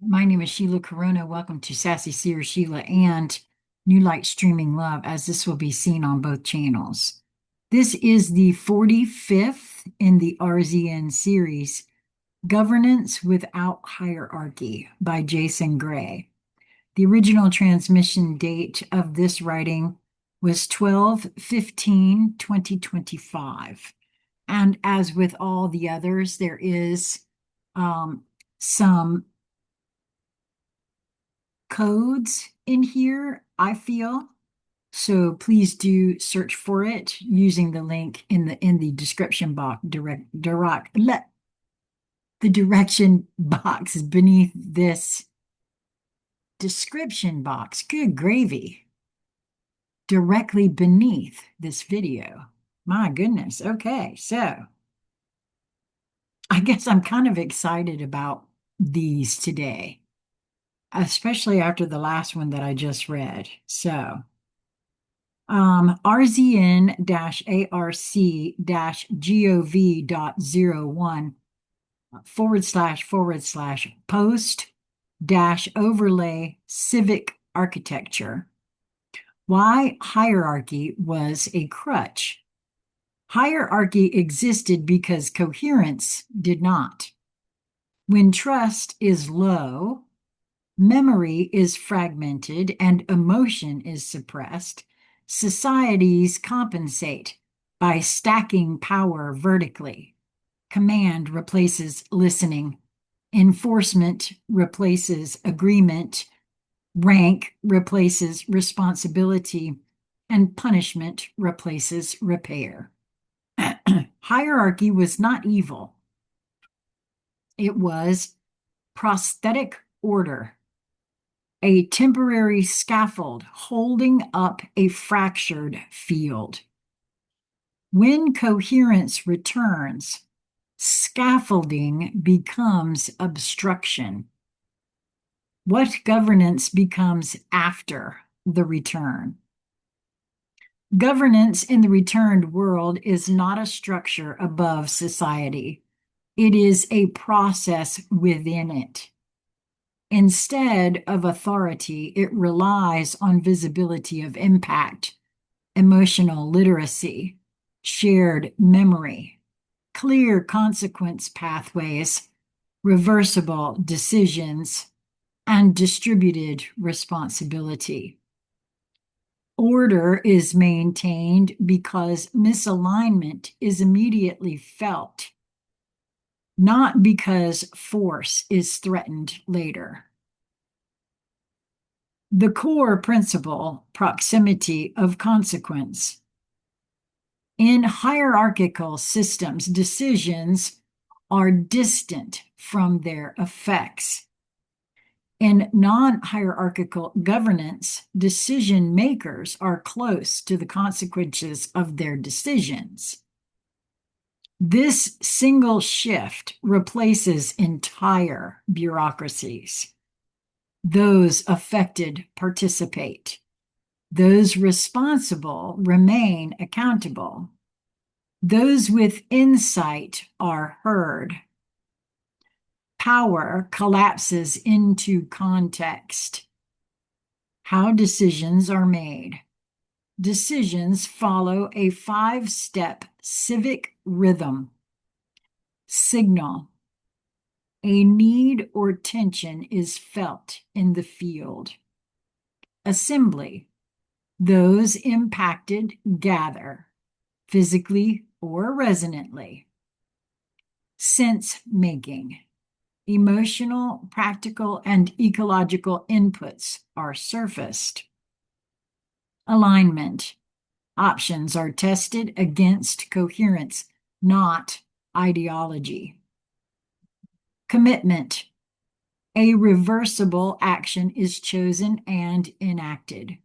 My name is Sheila Corona. Welcome to Sassy Seer Sheila and New Light Streaming Love, as this will be seen on both channels. This is the 45th in the RZN series, Governance Without Hierarchy by Jason Gray. The original transmission date of this writing was 12/15/2025. And as with all the others, there is some codes in here, I feel. So please do search for it using the link in the description box the direction box beneath this description box. Good gravy. Directly beneath this video. My goodness. Okay, so I guess I'm kind of excited about these today, especially after the last one that I just read. So RZN-ARC-GOV.01 / post overlay civic architecture. Why hierarchy was a crutch. Hierarchy existed because coherence did not. When trust is low, memory is fragmented, and emotion is suppressed, societies compensate by stacking power vertically. Command replaces listening. Enforcement replaces agreement. Rank replaces responsibility. And punishment replaces repair. Hierarchy was not evil. It was prosthetic order, a temporary scaffold holding up a fractured field. When coherence returns, scaffolding becomes obstruction. What governance becomes after the return? Governance in the returned world is not a structure above society. It is a process within it. Instead of authority, it relies on visibility of impact, emotional literacy, shared memory, clear consequence pathways, reversible decisions, and distributed responsibility. Order is maintained because misalignment is immediately felt, not because force is threatened later. The core principle, proximity of consequence. In hierarchical systems, decisions are distant from their effects. In non-hierarchical governance, decision makers are close to the consequences of their decisions. This single shift replaces entire bureaucracies. Those affected participate. Those responsible remain accountable. Those with insight are heard. Power collapses into context. How decisions are made. Decisions follow a 5-step civic rhythm. Signal. A need or tension is felt in the field. Assembly. Those impacted gather, physically or resonantly. Sense making. Emotional, practical, and ecological inputs are surfaced. Alignment. Options are tested against coherence, not ideology. Commitment. A reversible action is chosen and enacted.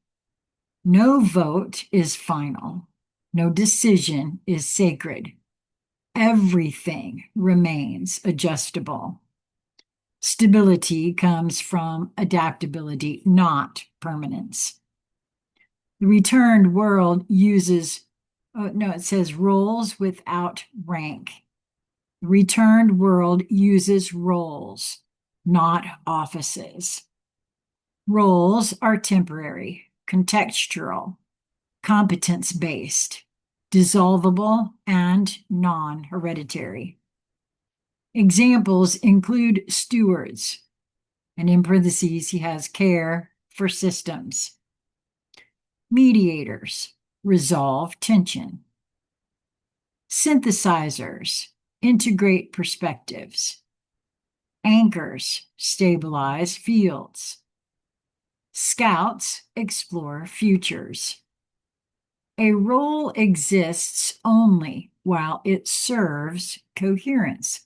No vote is final. No decision is sacred. Everything remains adjustable. Stability comes from adaptability, not permanence. The returned world uses, it says roles without rank. The returned world uses roles, not offices. Roles are temporary, contextual, competence-based, dissolvable, and non-hereditary. Examples include stewards, and in parentheses, he has care for systems. Mediators, resolve tension. Synthesizers, integrate perspectives. Anchors, stabilize fields. Scouts, explore futures. A role exists only while it serves coherence.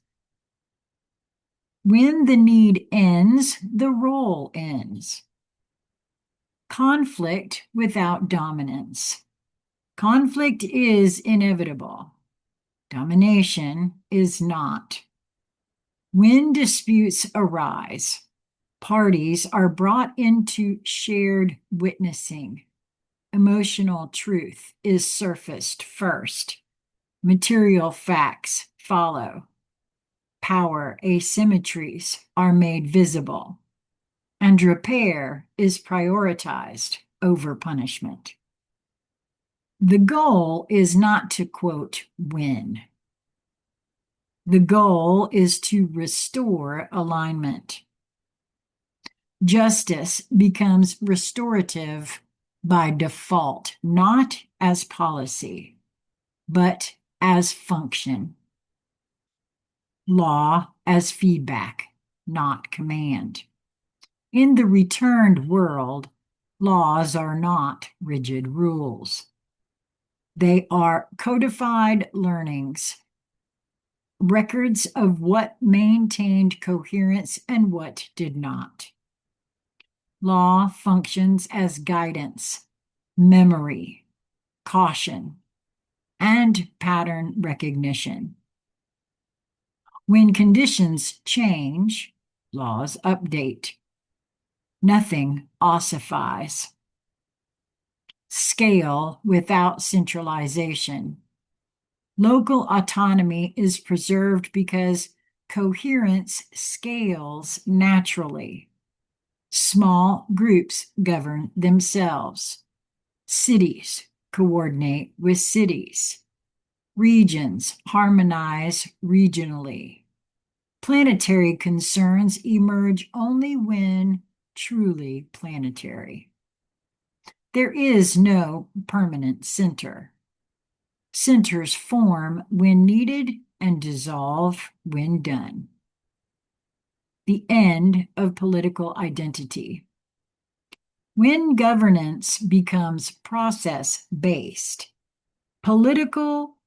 When the need ends, the role ends. Conflict without dominance. Conflict is inevitable. Domination is not. When disputes arise, parties are brought into shared witnessing. Emotional truth is surfaced first. Material facts follow. Power asymmetries are made visible, and repair is prioritized over punishment. The goal is not to, quote, win. The goal is to restore alignment. Justice becomes restorative by default, not as policy, but as function. Law as feedback, not command. In the returned world, laws are not rigid rules. They are codified learnings, records of what maintained coherence and what did not. Law functions as guidance, memory, caution, and pattern recognition. When conditions change, laws update. Nothing ossifies. Scale without centralization. Local autonomy is preserved because coherence scales naturally. Small groups govern themselves. Cities coordinate with cities. Regions harmonize regionally. Planetary concerns emerge only when truly planetary. There is no permanent center. Centers form when needed and dissolve when done. The end of political identity. When governance becomes process-based, political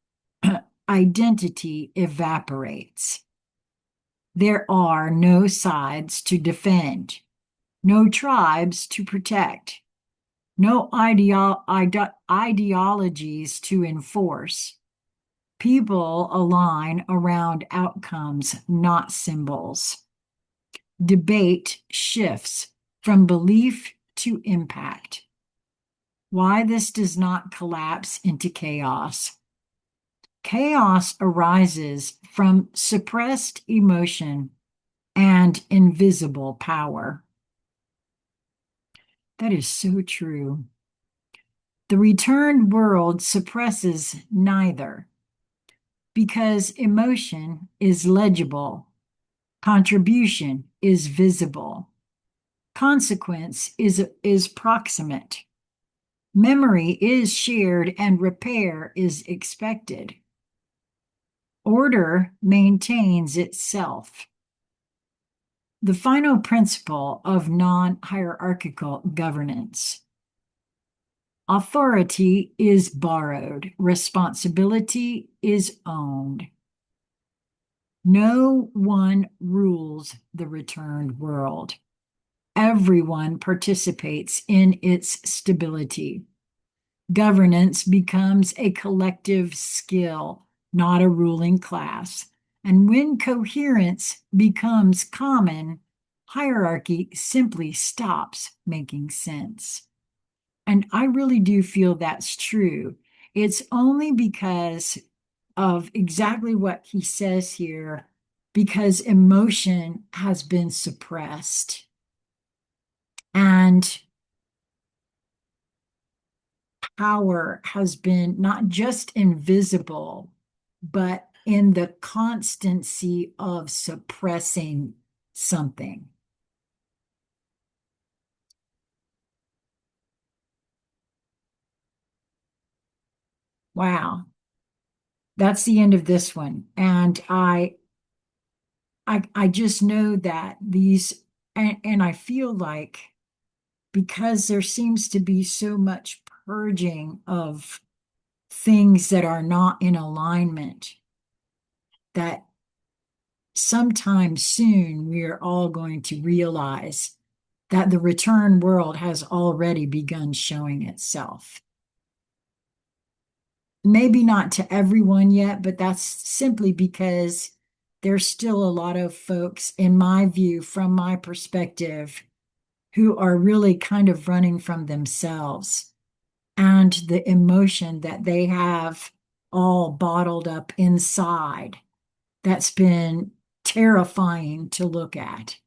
identity evaporates. There are no sides to defend, no tribes to protect, no ideologies to enforce. People align around outcomes, not symbols. Debate shifts from belief to impact. Why this does not collapse into chaos? Chaos arises from suppressed emotion and invisible power. That is so true. The returned world suppresses neither, because emotion is legible, contribution is visible, consequence is proximate, memory is shared, and repair is expected. Order maintains itself. The final principle of non-hierarchical governance. Authority is borrowed. Responsibility is owned. No one rules the returned world. Everyone participates in its stability. Governance becomes a collective skill, not a ruling class. And when coherence becomes common, hierarchy simply stops making sense. And I really do feel that's true. It's only because of exactly what he says here, because emotion has been suppressed. And power has been not just invisible, but in the constancy of suppressing something. Wow. That's the end of this one. And I just know that and I feel like because there seems to be so much purging of things that are not in alignment, that sometime soon we are all going to realize that the return world has already begun showing itself. Maybe not to everyone yet, but that's simply because there's still a lot of folks, in my view, from my perspective, who are really kind of running from themselves and the emotion that they have all bottled up inside that's been terrifying to look at.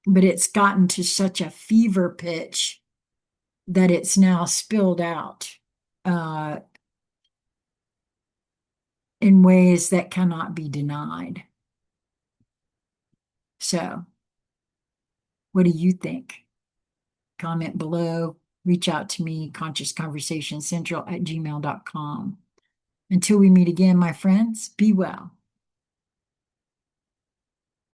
But it's gotten to such a fever pitch that it's now spilled out uh, in ways that cannot be denied. So, what do you think? Comment below, reach out to me, consciousconversationscentral@gmail.com. Until we meet again, my friends, be well.